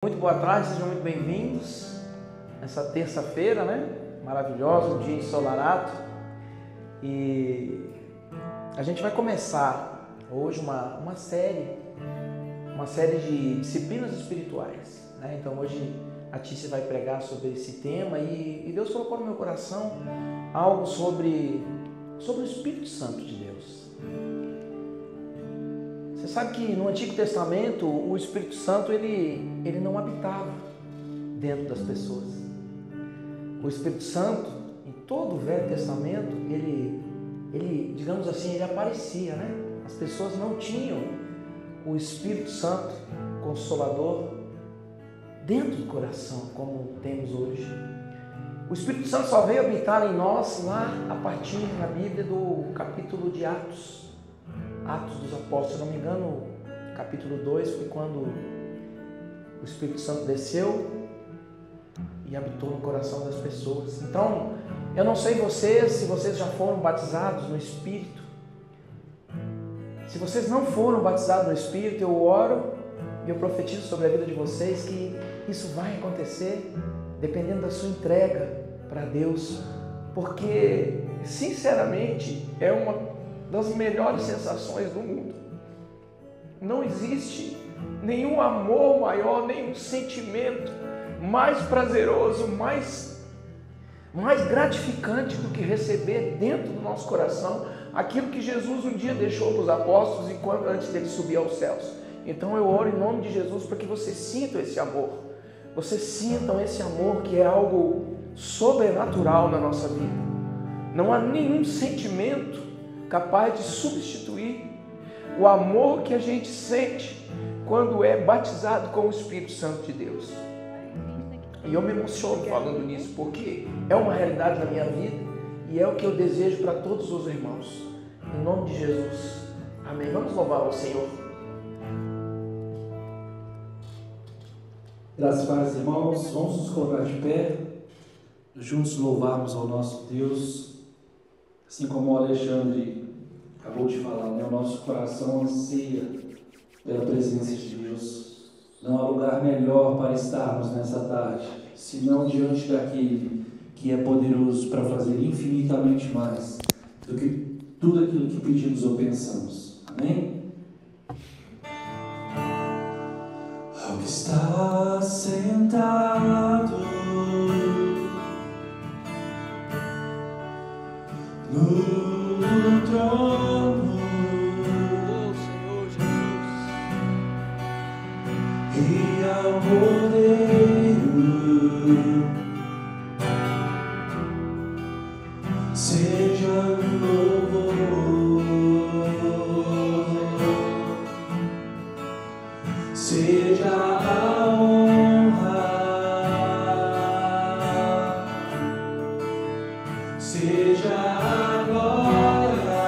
Muito boa tarde, sejam muito bem-vindos nessa terça-feira, né? Maravilhosa, um dia ensolarado. E a gente vai começar hoje uma série de disciplinas espirituais, né? Então hoje a Tícia vai pregar sobre esse tema e Deus colocou no meu coração algo sobre o Espírito Santo de Deus. Você sabe que no Antigo Testamento o Espírito Santo ele não habitava dentro das pessoas. O Espírito Santo, em todo o Velho Testamento, ele, digamos assim, ele aparecia, né? As pessoas não tinham o Espírito Santo Consolador dentro do coração, como temos hoje. O Espírito Santo só veio habitar em nós lá a partir na Bíblia do capítulo de Atos dos Apóstolos. Se não me engano, capítulo 2 foi quando o Espírito Santo desceu e habitou no coração das pessoas. Então, eu não sei se vocês já foram batizados no Espírito. Se vocês não foram batizados no Espírito, eu oro e eu profetizo sobre a vida de vocês que isso vai acontecer dependendo da sua entrega para Deus, porque, sinceramente, é uma das melhores sensações do mundo. Não existe nenhum amor maior, nenhum sentimento mais prazeroso, mais gratificante do que receber dentro do nosso coração aquilo que Jesus um dia deixou para os apóstolos antes dele subir aos céus. Então eu oro em nome de Jesus para que vocês sintam esse amor. Vocês sintam esse amor que é algo sobrenatural na nossa vida. Não há nenhum sentimento capaz de substituir o amor que a gente sente quando é batizado com o Espírito Santo de Deus. E eu me emociono falando nisso, porque é uma realidade na minha vida e é o que eu desejo para todos os irmãos. Em nome de Jesus. Amém. Vamos louvar ao Senhor. Graças a Deus, irmãos, vamos nos colocar de pé, juntos louvarmos ao nosso Deus, assim como o Alexandre acabou de falar, né? O nosso coração anseia pela presença de Deus. Não há lugar melhor para estarmos nessa tarde, senão diante daquele que é poderoso para fazer infinitamente mais do que tudo aquilo que pedimos ou pensamos. Amém? Ao que está sentado no trono, Oh Senhor Jesus, e ao Cordeiro seja louvor, seja a honra, seja a glória,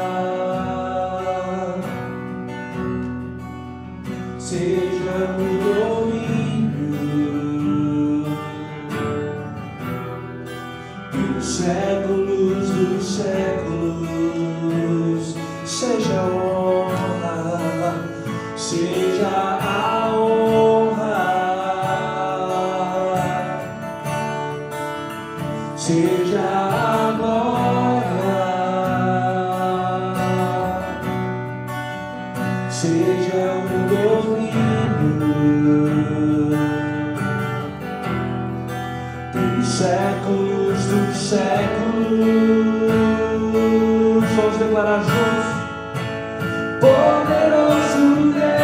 seja o domínio pelos séculos dos séculos, seja a honra, seja a honra, seja a glória, seja o domínio pelos séculos dos séculos. Vamos declarar juntos: poderoso Deus,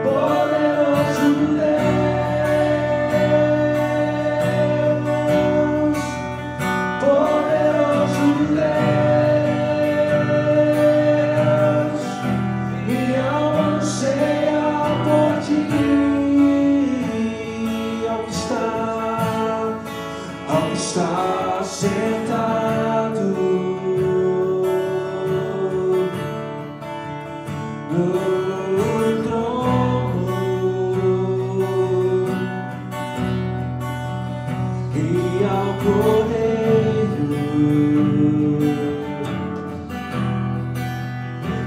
poderoso Deus, poderoso Deus, minha alma anseia por ti. Ao que está sentado no trono, e ao Cordeiro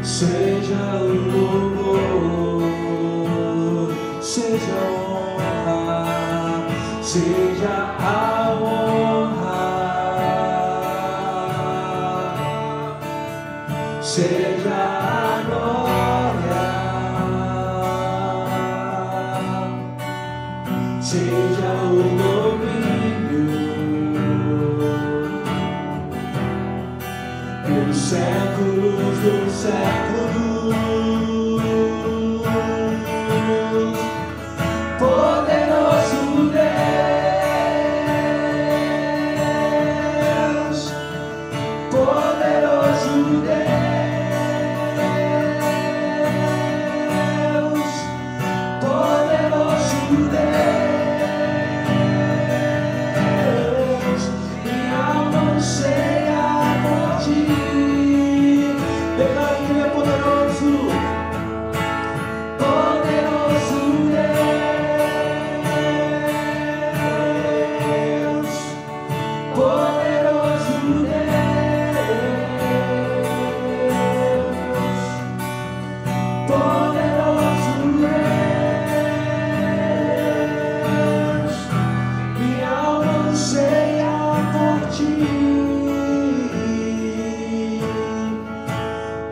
seja o seja a honra, seja a glória, seja o domínio pelos séculos dos séculos. Poderoso Deus, poderoso Deus, poderoso Deus, minha alma anseia por ti. Declare que Ele é poderoso, poderoso Deus, poderoso Deus, poderoso Deus, minha alma anseia por ti,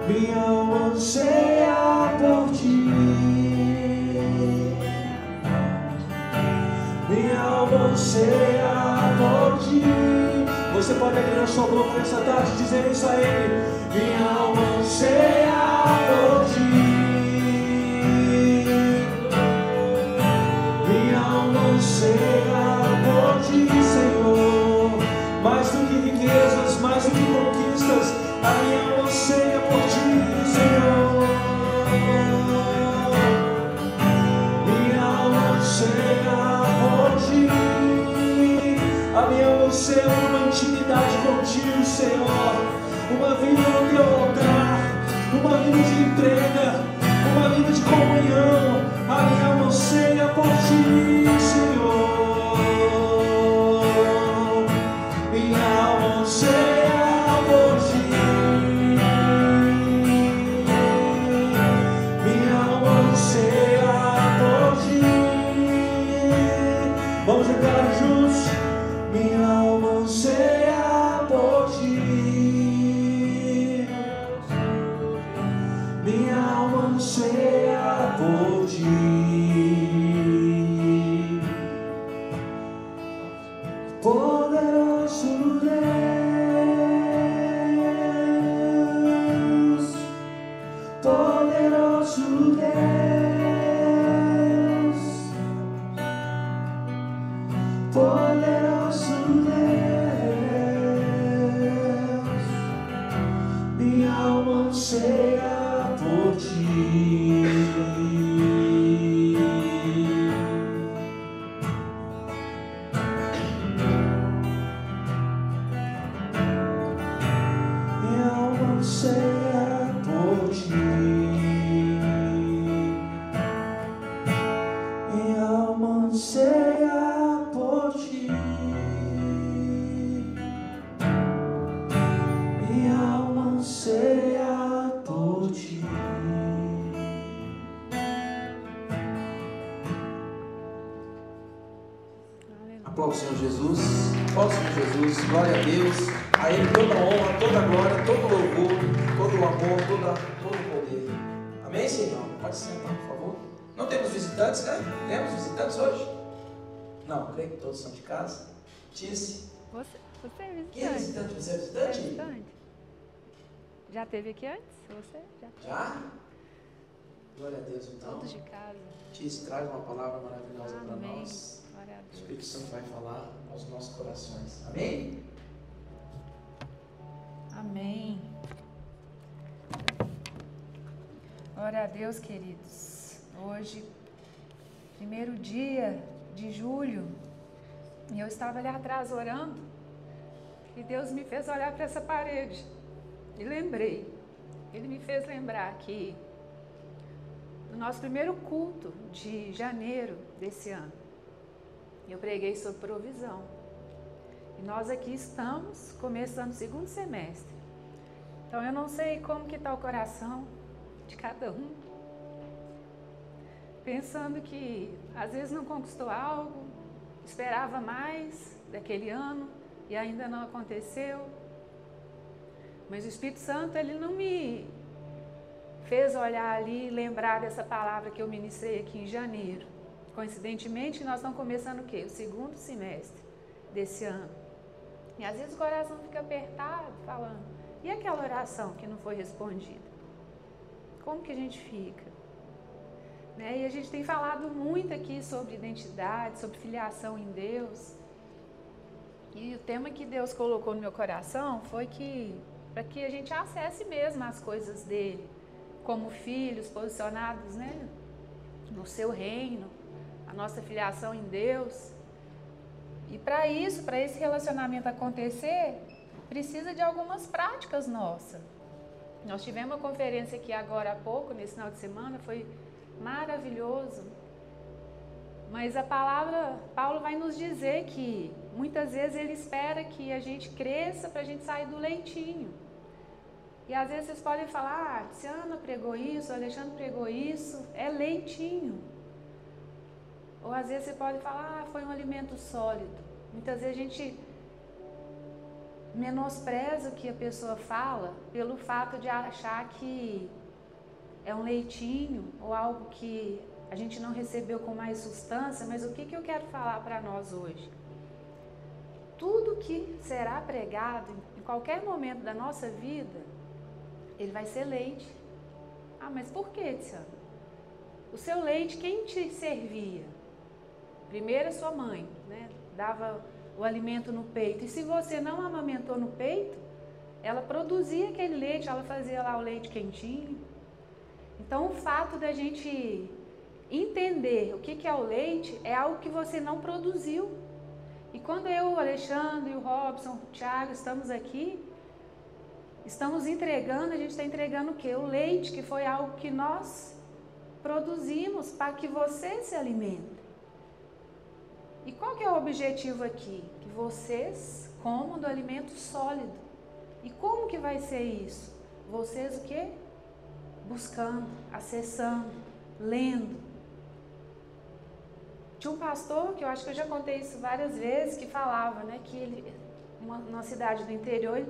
minha alma anseia por ti, minha alma anseia por ti. Você pode abrir a sua boca nessa tarde e dizer isso a Ele. Minha alma anseia por ti, minha alma anseia por ti, Senhor. Mais do que riquezas, mais do que conquistas, a minha alma anseia por ti, Senhor. Minha alma anseia por ti, a minha alma anseia por uma intimidade contigo, Senhor. Uma vida no teu altar, uma vida de entrega, uma vida de comunhão. A minha alma anseia por ti, Senhor. Minha alma anseia por ti, minha alma anseia por ti. Vamos declarar juntos. Minha alma anseia por ti, minha alma anseia por ti, poderoso Deus, poderoso Deus, poderoso Deus, minha alma anseia por ti. Minha alma anseia por ti, minha alma anseia por ti, minha alma anseia por ti. Aplauda o Senhor Jesus, aplauda o Senhor Jesus, glória a Deus, a Ele toda a honra, toda a glória, todo o louvor, todo o amor, todo o poder. Amém, Senhor? Pode sentar, por favor. Não temos visitantes, né? Temos visitantes hoje? Não, creio que todos são de casa. Tice. Você é visitante. Quem é visitante? Você é visitante? É visitante. Já esteve aqui antes? Você? Já? Glória a Deus, então. Todos de casa. Tice, traz uma palavra maravilhosa para Amém. nós. Glória a O Deus. Espírito Santo vai falar aos nossos corações. Amém? Amém. Glória a Deus, queridos. Hoje, primeiro dia de julho, e eu estava ali atrás orando, e Deus me fez olhar para essa parede. E lembrei. Ele me fez lembrar que no nosso primeiro culto de janeiro desse ano, eu preguei sobre provisão. E nós aqui estamos começando o segundo semestre. Então eu não sei como que está o coração de cada um. Pensando que às vezes não conquistou algo, esperava mais daquele ano e ainda não aconteceu. Mas o Espírito Santo, ele não me fez olhar ali e lembrar dessa palavra que eu ministrei aqui em janeiro. Coincidentemente, nós estamos começando o quê? O segundo semestre desse ano. E às vezes o coração fica apertado, falando, e aquela oração que não foi respondida? Como que a gente fica? Né? E a gente tem falado muito aqui sobre identidade, sobre filiação em Deus. E o tema que Deus colocou no meu coração foi que para que a gente acesse mesmo as coisas dele, como filhos posicionados, né, no seu reino, a nossa filiação em Deus. E para isso, para esse relacionamento acontecer, precisa de algumas práticas nossas. Nós tivemos uma conferência aqui agora há pouco, nesse final de semana, foi maravilhoso. Mas a palavra, Paulo vai nos dizer que muitas vezes ele espera que a gente cresça para a gente sair do leitinho. E às vezes vocês podem falar, Tiziana pregou isso, Alexandre pregou isso, é leitinho. Ou às vezes você pode falar, foi um alimento sólido. Muitas vezes a gente menospreza o que a pessoa fala pelo fato de achar que é um leitinho ou algo que a gente não recebeu com mais substância. Mas o que eu quero falar para nós hoje? Tudo que será pregado em qualquer momento da nossa vida, ele vai ser leite. Ah, mas por que, Tiziana? O seu leite, quem te servia? Primeiro a sua mãe, né? Dava o alimento no peito. E se você não amamentou no peito, ela produzia aquele leite, ela fazia lá o leite quentinho. Então, o fato da gente entender o que é o leite é algo que você não produziu. E quando eu, o Alexandre, o Robson, o Thiago estamos aqui, estamos entregando, a gente está entregando o quê? O leite, que foi algo que nós produzimos para que você se alimente. E qual que é o objetivo aqui? Que vocês comam do alimento sólido. E como que vai ser isso? Vocês o quê? Buscando, acessando, lendo. Tinha um pastor, que eu acho que eu já contei isso várias vezes, que falava, né, que ele, numa cidade do interior,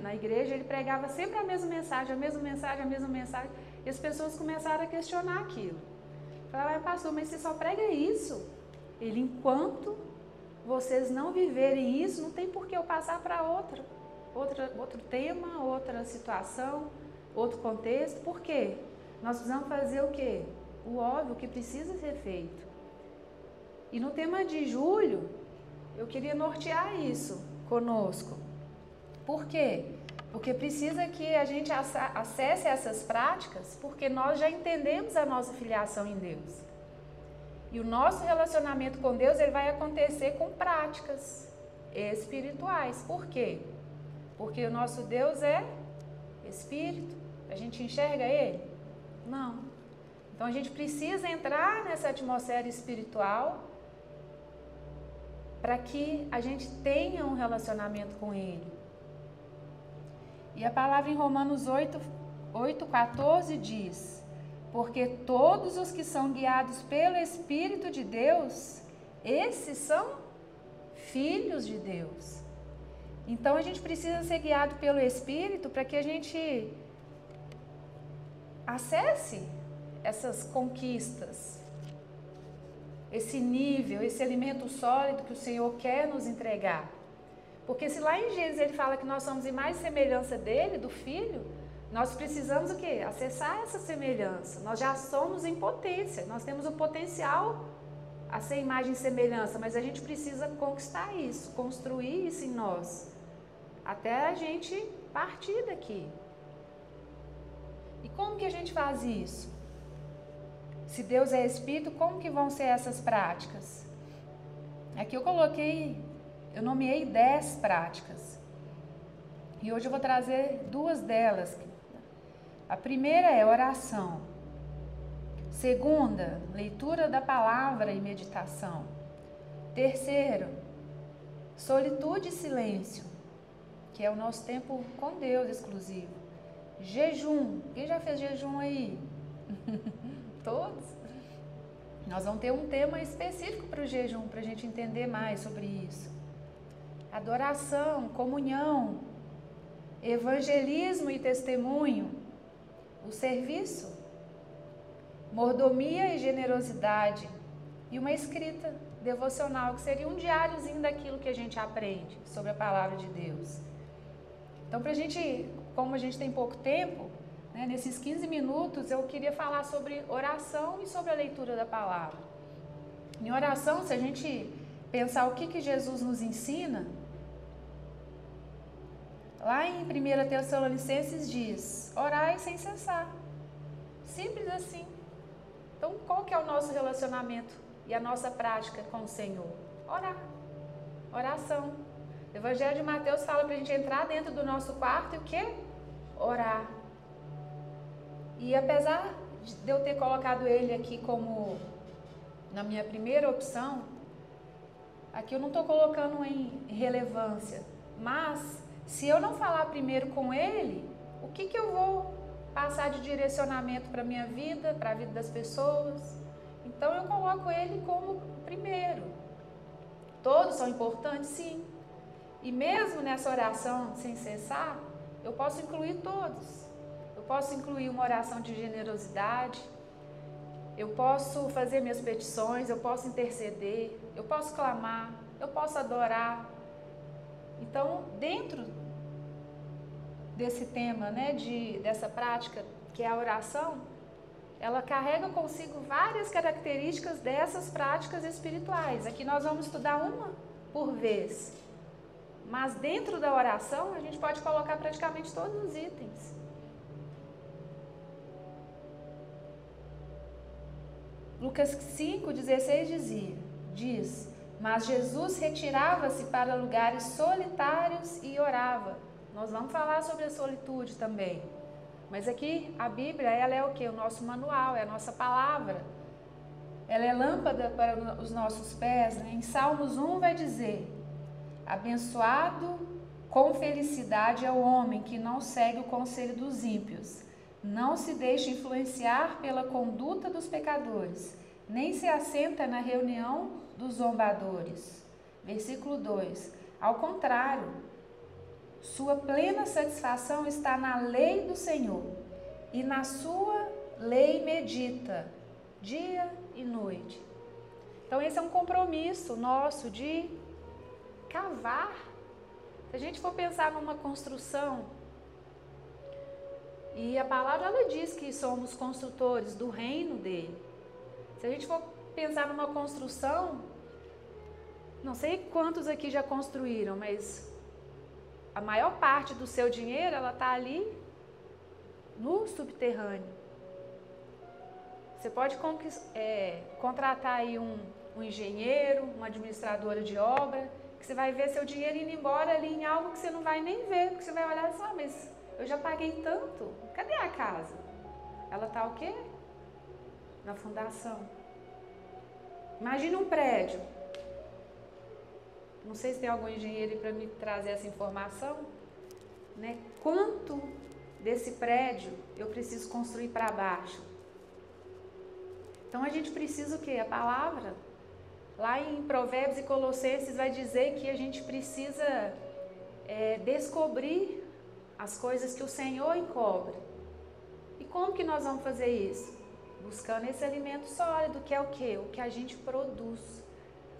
na igreja, ele pregava sempre a mesma mensagem, a mesma mensagem, a mesma mensagem, e as pessoas começaram a questionar aquilo. Falavam, pastor, mas você só prega isso? Ele, enquanto vocês não viverem isso, não tem por que eu passar para outro tema, outra situação, outro contexto. Por quê? Nós precisamos fazer o quê? O óbvio, o que precisa ser feito. E no tema de julho, eu queria nortear isso conosco. Por quê? Porque precisa que a gente acesse essas práticas, porque nós já entendemos a nossa filiação em Deus. E o nosso relacionamento com Deus, ele vai acontecer com práticas espirituais. Por quê? Porque o nosso Deus é Espírito. A gente enxerga Ele? Não. Então a gente precisa entrar nessa atmosfera espiritual para que a gente tenha um relacionamento com Ele. E a palavra em Romanos 8:14 diz: porque todos os que são guiados pelo Espírito de Deus, esses são filhos de Deus. Então a gente precisa ser guiado pelo Espírito para que a gente acesse essas conquistas, esse nível, esse alimento sólido que o Senhor quer nos entregar. Porque se lá em Gênesis ele fala que nós somos imagem e semelhança dele, do Filho, nós precisamos o quê? Acessar essa semelhança. Nós já somos em potência, nós temos o potencial a ser imagem e semelhança, mas a gente precisa conquistar isso, construir isso em nós, até a gente partir daqui. E como que a gente faz isso? Se Deus é Espírito, como que vão ser essas práticas? Aqui eu nomeei 10 práticas. E hoje eu vou trazer 2 delas. A primeira é oração. Segunda, leitura da palavra e meditação. Terceiro, solitude e silêncio, que é o nosso tempo com Deus exclusivo. Jejum. Quem já fez jejum aí? Todos? Nós vamos ter um tema específico para o jejum, para a gente entender mais sobre isso. Adoração, comunhão, evangelismo e testemunho, o serviço, mordomia e generosidade, e uma escrita devocional, que seria um diáriozinho daquilo que a gente aprende sobre a palavra de Deus. Então, pra gente, como a gente tem pouco tempo, né, nesses 15 minutos eu queria falar sobre oração e sobre a leitura da palavra. Em oração, se a gente pensar o que Jesus nos ensina, lá em 1 Tessalonicenses diz: orai sem cessar. Simples assim. Então, qual que é o nosso relacionamento e a nossa prática com o Senhor? Orar. Oração. O Evangelho de Mateus fala para a gente entrar dentro do nosso quarto e o quê? Orar. E apesar de eu ter colocado ele aqui como na minha primeira opção, aqui eu não estou colocando em relevância, mas se eu não falar primeiro com ele, o que eu vou passar de direcionamento para a minha vida, para a vida das pessoas? Então eu coloco ele como primeiro. Todos são importantes, sim. E mesmo nessa oração sem cessar, eu posso incluir todos. Eu posso incluir uma oração de generosidade, eu posso fazer minhas petições, eu posso interceder, eu posso clamar, eu posso adorar. Então, dentro desse tema, né, dessa prática que é a oração, ela carrega consigo várias características dessas práticas espirituais. Aqui nós vamos estudar uma por vez. Mas dentro da oração, a gente pode colocar praticamente todos os itens. Lucas 5,16 diz: mas Jesus retirava-se para lugares solitários e orava. Nós vamos falar sobre a solitude também. Mas aqui a Bíblia, ela é o quê? O nosso manual, é a nossa palavra. Ela é lâmpada para os nossos pés, né? Em Salmos 1 vai dizer: abençoado com felicidade é o homem que não segue o conselho dos ímpios, não se deixa influenciar pela conduta dos pecadores, nem se assenta na reunião dos zombadores. Versículo 2: ao contrário, sua plena satisfação está na lei do Senhor, e na sua lei medita, dia e noite. Então esse é um compromisso nosso de cavar. Se a gente for pensar numa construção, e a palavra ela diz que somos construtores do reino dele. Se a gente for pensar numa construção, não sei quantos aqui já construíram, mas a maior parte do seu dinheiro ela está ali no subterrâneo. Você pode contratar aí um engenheiro, uma administradora de obra, que você vai ver seu dinheiro indo embora ali em algo que você não vai nem ver, porque você vai olhar e falar: mas eu já paguei tanto, cadê a casa? Ela está o quê? Na fundação. Imagina um prédio. Não sei se tem algum engenheiro para me trazer essa informação, né? Quanto desse prédio eu preciso construir para baixo? Então a gente precisa o quê? A palavra. Lá em Provérbios e Colossenses vai dizer que a gente precisa descobrir as coisas que o Senhor encobre. E como que nós vamos fazer isso? Buscando esse alimento sólido, que é o quê? O que a gente produz.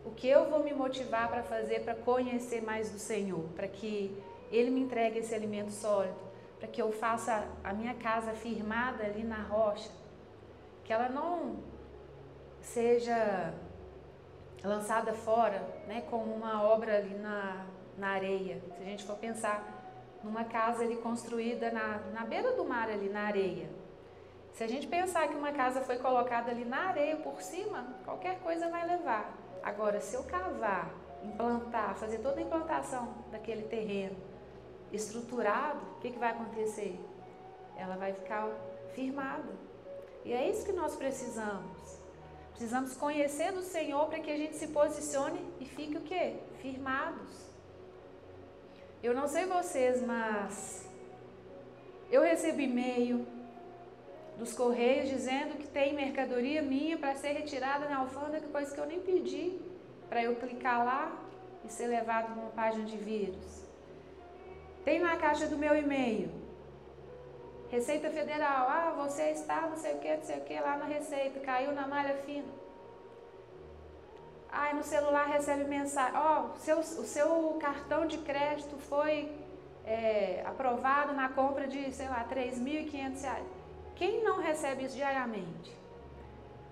O que eu vou me motivar para fazer para conhecer mais do Senhor, para que Ele me entregue esse alimento sólido, para que eu faça a minha casa firmada ali na rocha, que ela não seja lançada fora, né, como uma obra ali na areia. Se a gente for pensar numa casa ali construída na beira do mar, ali na areia, se a gente pensar que uma casa foi colocada ali na areia por cima, qualquer coisa vai levar. Agora, se eu cavar, implantar, fazer toda a implantação daquele terreno estruturado, o que vai acontecer? Ela vai ficar firmada. E é isso que nós precisamos. Precisamos conhecer do Senhor para que a gente se posicione e fique o quê? Firmados. Eu não sei vocês, mas eu recebo e-mail dos Correios dizendo que tem mercadoria minha para ser retirada na alfândega, coisa que eu nem pedi, para eu clicar lá e ser levado numa página de vírus. Tem na caixa do meu e-mail, Receita Federal, você está não sei o que lá na Receita, caiu na malha fina. No celular recebe mensagem, o seu cartão de crédito foi aprovado na compra de, sei lá, R$3.500. Quem não recebe isso diariamente?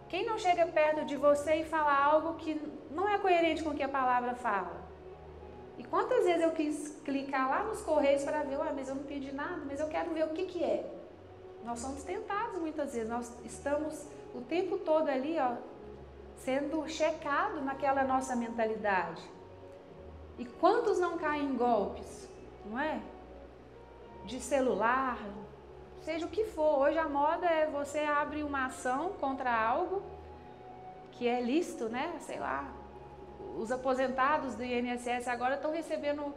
Quem não chega perto de você e fala algo que não é coerente com o que a palavra fala? E quantas vezes eu quis clicar lá nos Correios para ver, mas eu não pedi nada, mas eu quero ver o que é. Nós somos tentados muitas vezes, nós estamos o tempo todo ali, sendo checado naquela nossa mentalidade. E quantos não caem em golpes, não é? De celular, seja o que for. Hoje a moda é você abre uma ação contra algo que é lícito, né? Sei lá, os aposentados do INSS agora estão recebendo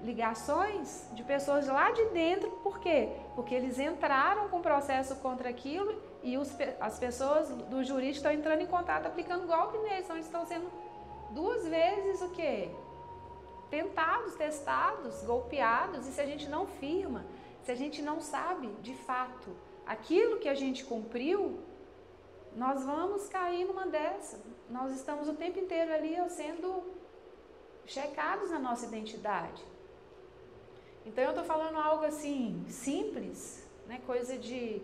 ligações de pessoas lá de dentro. Por quê? Porque eles entraram com processo contra aquilo e as pessoas do jurídico estão entrando em contato, aplicando golpe neles. Então eles estão sendo 2 vezes o quê? Tentados, testados, golpeados. E se a gente não firma, se a gente não sabe de fato aquilo que a gente cumpriu, nós vamos cair numa dessa. Nós estamos o tempo inteiro ali sendo checados na nossa identidade. Então eu estou falando algo assim simples, né? Coisa de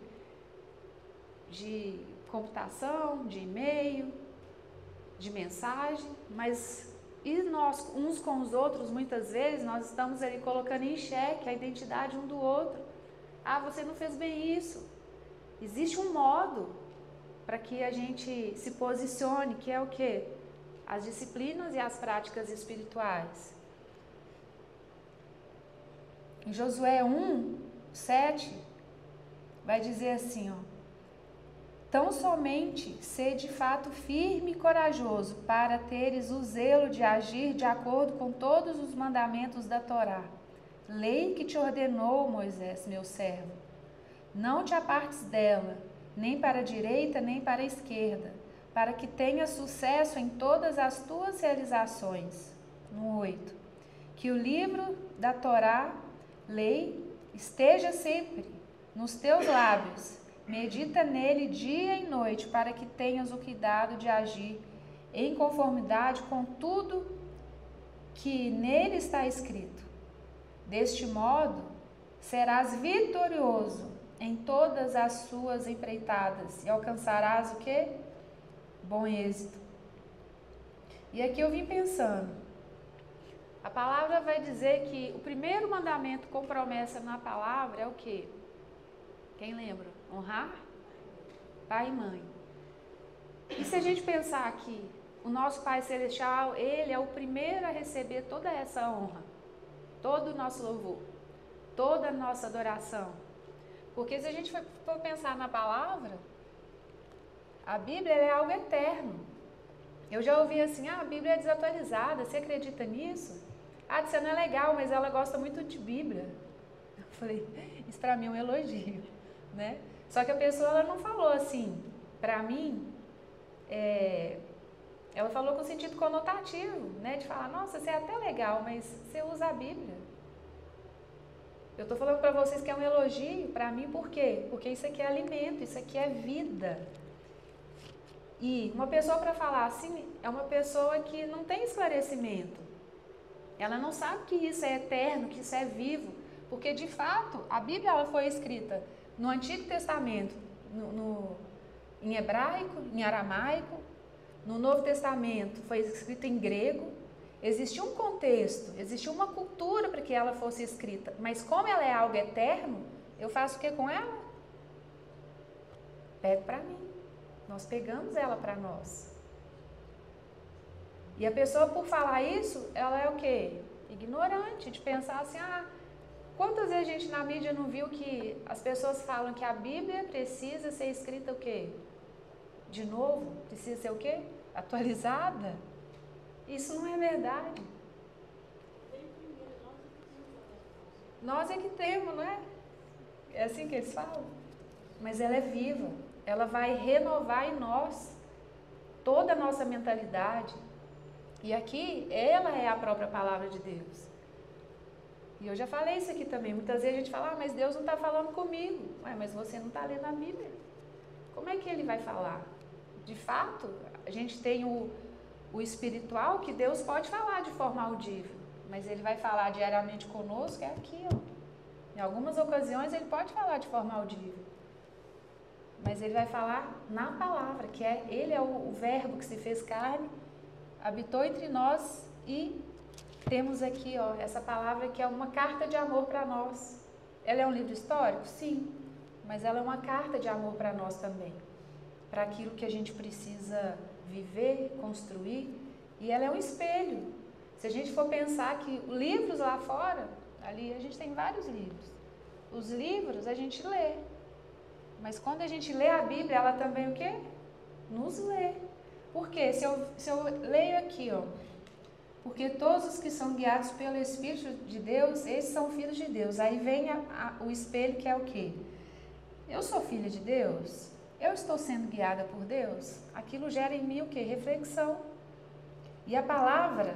computação, de e-mail, de mensagem, mas e nós uns com os outros, muitas vezes nós estamos ali colocando em xeque a identidade um do outro. Você não fez bem isso. Existe um modo para que a gente se posicione, que é o quê? As disciplinas e as práticas espirituais. Em Josué 1:7 vai dizer assim, tão somente sê de fato firme e corajoso para teres o zelo de agir de acordo com todos os mandamentos da Torá, lei que te ordenou Moisés, meu servo. Não te apartes dela, nem para a direita, nem para a esquerda, para que tenhas sucesso em todas as tuas realizações. No 8. Que o livro da Torá, lei, esteja sempre nos teus lábios. Medita nele dia e noite, para que tenhas o cuidado de agir em conformidade com tudo que nele está escrito. Deste modo, serás vitorioso em todas as suas empreitadas e alcançarás o quê? Bom êxito. E aqui eu vim pensando, a palavra vai dizer que o primeiro mandamento com promessa na palavra é o quê? Quem lembra? Honrar pai e mãe. E se a gente pensar que o nosso Pai Celestial, Ele é o primeiro a receber toda essa honra, todo o nosso louvor, toda a nossa adoração. Porque se a gente for pensar na palavra, a Bíblia é algo eterno. Eu já ouvi assim, a Bíblia é desatualizada, você acredita nisso? Isso não é legal, mas ela gosta muito de Bíblia. Eu falei, isso para mim é um elogio, né? Só que a pessoa ela não falou assim, para mim, ela falou com sentido conotativo, né? De falar, nossa, você é até legal, mas você usa a Bíblia. Eu estou falando para vocês que é um elogio, para mim, por quê? Porque isso aqui é alimento, isso aqui é vida. E uma pessoa para falar assim, é uma pessoa que não tem esclarecimento. Ela não sabe que isso é eterno, que isso é vivo. Porque, de fato, a Bíblia ela foi escrita no Antigo Testamento, em hebraico, em aramaico. No Novo Testamento foi escrita em grego. Existia um contexto, existia uma cultura para que ela fosse escrita. Mas como ela é algo eterno, eu faço o que com ela? Pego para mim. Nós pegamos ela para nós. E a pessoa, por falar isso, ela é o quê? Ignorante, de pensar assim, quantas vezes a gente na mídia não viu que as pessoas falam que a Bíblia precisa ser escrita o quê? De novo? Precisa ser o quê? Atualizada? Isso não é verdade. Nós é que temos, não é? É assim que eles falam? mas ela é viva. Ela vai renovar em nós toda a nossa mentalidade. E aqui, ela é a própria palavra de Deus. E eu já falei isso aqui também. Muitas vezes a gente fala, mas Deus não está falando comigo. Ué, mas você não está lendo a Bíblia. Como é que Ele vai falar? De fato, a gente tem o espiritual, que Deus pode falar de forma audível. Mas Ele vai falar diariamente conosco, é aqui, ó. Em algumas ocasiões Ele pode falar de forma audível. Mas Ele vai falar na palavra, que é Ele é o verbo que se fez carne, habitou entre nós e temos aqui, ó, essa palavra que é uma carta de amor para nós. Ela é um livro histórico? Sim, mas ela é uma carta de amor para nós também, para aquilo que a gente precisa viver, construir, e ela é um espelho. Se a gente for pensar que livros lá fora, ali a gente tem vários livros. Os livros a gente lê, mas quando a gente lê a Bíblia, ela também o quê? Nos lê. Por quê? Se eu leio aqui, ó, porque todos os que são guiados pelo Espírito de Deus, esses são filhos de Deus. Aí vem o espelho, que é o quê? Eu sou filha de Deus? Eu estou sendo guiada por Deus? Aquilo gera em mim o quê? Reflexão. E a palavra,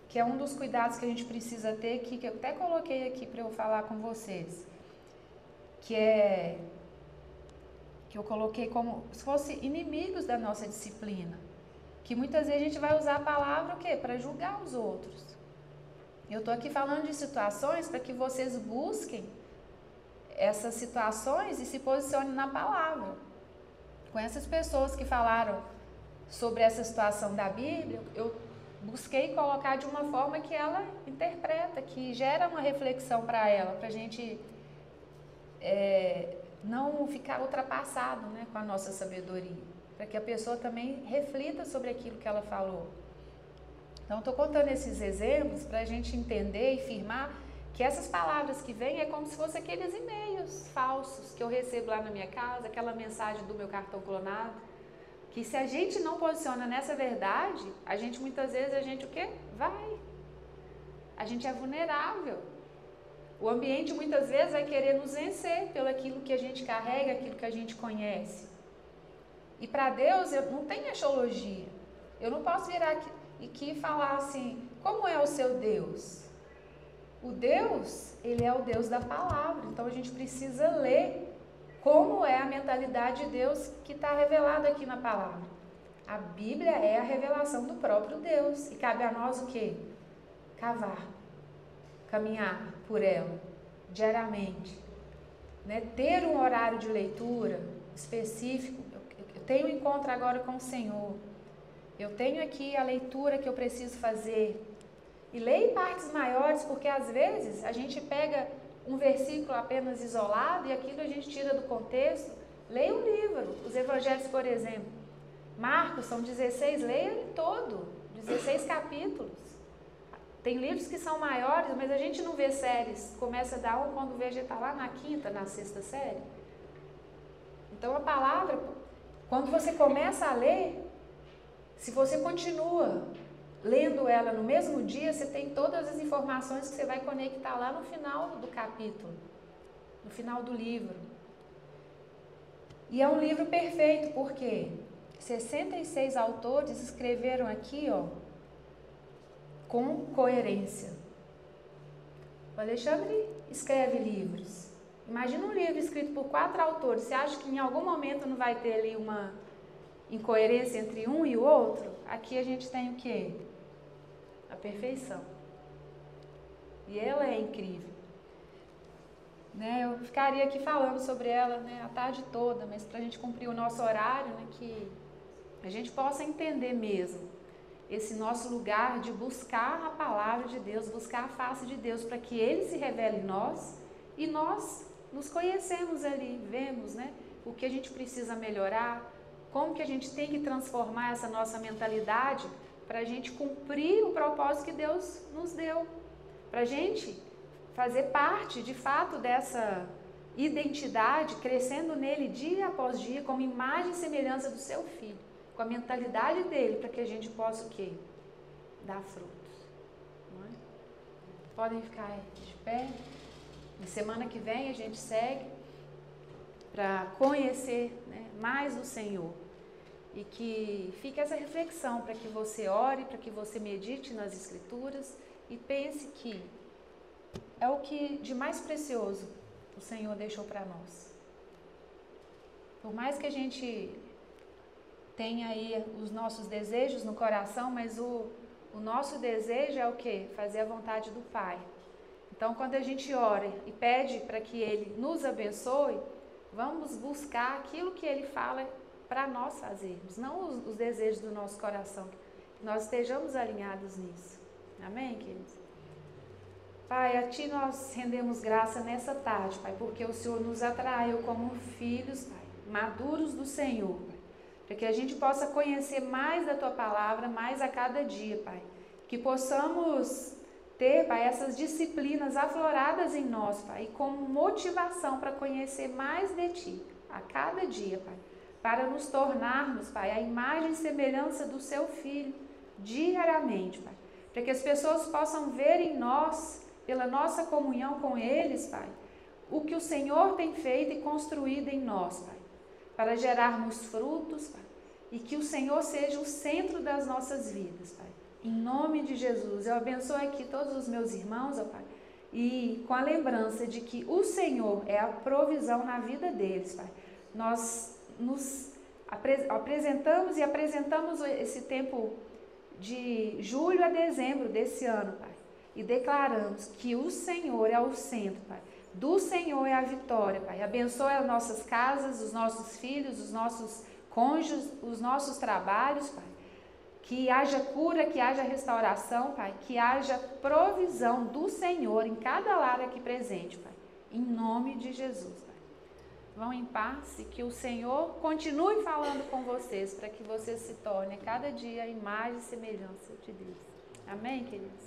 que é um dos cuidados que a gente precisa ter aqui, que eu até coloquei aqui para eu falar com vocês, que eu coloquei como se fosse inimigos da nossa disciplina. Que muitas vezes a gente vai usar a palavra o quê? Para julgar os outros. Eu estou aqui falando de situações para que vocês busquem essas situações e se posicionem na palavra. Com essas pessoas que falaram sobre essa situação da Bíblia, eu busquei colocar de uma forma que ela interpreta, que gera uma reflexão para ela, para a gente não ficar ultrapassado, né, com a nossa sabedoria. Para que a pessoa também reflita sobre aquilo que ela falou. Então, estou contando esses exemplos para a gente entender e firmar que essas palavras que vêm é como se fossem aqueles e-mails falsos que eu recebo lá na minha casa, aquela mensagem do meu cartão clonado, que se a gente não posiciona nessa verdade, a gente muitas vezes, o quê? A gente é vulnerável. O ambiente muitas vezes vai querer nos vencer pelo aquilo que a gente carrega, aquilo que a gente conhece. E para Deus não tem axiologia. Eu não posso virar aqui e falar assim, como é o seu Deus? O Deus, Ele é o Deus da palavra. Então a gente precisa ler como é a mentalidade de Deus que está revelada aqui na palavra. A Bíblia é a revelação do próprio Deus. E cabe a nós o quê? Cavar, caminhar por ela, diariamente. Né? Ter um horário de leitura específico. Tenho um encontro agora com o Senhor. Eu tenho aqui a leitura que eu preciso fazer. E leio partes maiores, porque às vezes a gente pega um versículo apenas isolado e aquilo a gente tira do contexto. Leia um livro, os evangelhos, por exemplo. Marcos, são 16, leia ele todo, 16 capítulos. Tem livros que são maiores, mas a gente não vê séries. Começa a dar quando vê, já está lá na quinta, na sexta série. Então a palavra, quando você começa a ler, se você continua lendo ela no mesmo dia, você tem todas as informações que você vai conectar lá no final do capítulo, no final do livro. E é um livro perfeito, porque 66 autores escreveram aqui, ó, com coerência. O Alexandre escreve livros. Imagina um livro escrito por 4 autores. Você acha que em algum momento não vai ter ali uma incoerência entre um e o outro? Aqui a gente tem o quê? A perfeição. E ela é incrível. Né? Eu ficaria aqui falando sobre ela, né, a tarde toda, mas para a gente cumprir o nosso horário, né, que a gente possa entender mesmo esse nosso lugar de buscar a palavra de Deus, buscar a face de Deus, para que Ele se revele em nós e nós nos conhecemos ali, vemos, né, o que a gente precisa melhorar, como que a gente tem que transformar essa nossa mentalidade para a gente cumprir o propósito que Deus nos deu, para a gente fazer parte, de fato, dessa identidade, crescendo nele dia após dia, como imagem e semelhança do seu Filho, com a mentalidade dele, para que a gente possa o quê? Dar frutos. Não é? Podem ficar de pé. Na semana que vem a gente segue para conhecer, né, mais o Senhor. E que fique essa reflexão para que você ore, para que você medite nas Escrituras e pense que é o que de mais precioso o Senhor deixou para nós. Por mais que a gente tenha aí os nossos desejos no coração, mas o nosso desejo é o quê? Fazer a vontade do Pai. Então, quando a gente ora e pede para que Ele nos abençoe, vamos buscar aquilo que Ele fala para nós fazermos, não os desejos do nosso coração, que nós estejamos alinhados nisso. Amém, queridos? Pai, a Ti nós rendemos graça nessa tarde, Pai, porque o Senhor nos atraiu como filhos, Pai, maduros do Senhor, Pai, para que a gente possa conhecer mais da Tua palavra, mais a cada dia, Pai, que possamos ter, Pai, essas disciplinas afloradas em nós, Pai, e como motivação para conhecer mais de Ti, a cada dia, Pai, para nos tornarmos, Pai, a imagem e semelhança do Seu Filho, diariamente, Pai, para que as pessoas possam ver em nós, pela nossa comunhão com eles, Pai, o que o Senhor tem feito e construído em nós, Pai, para gerarmos frutos, Pai, e que o Senhor seja o centro das nossas vidas, Pai. Em nome de Jesus, eu abençoo aqui todos os meus irmãos, ó Pai, e com a lembrança de que o Senhor é a provisão na vida deles, Pai. Nós nos apresentamos e apresentamos esse tempo de julho a dezembro desse ano, Pai, e declaramos que o Senhor é o centro, Pai. Do Senhor é a vitória, Pai. Abençoe as nossas casas, os nossos filhos, os nossos cônjuges, os nossos trabalhos, Pai. Que haja cura, que haja restauração, Pai. Que haja provisão do Senhor em cada lar aqui presente, Pai. Em nome de Jesus, Pai. Vão em paz e que o Senhor continue falando com vocês para que vocês se tornem cada dia a imagem e semelhança de Deus. Amém, queridos?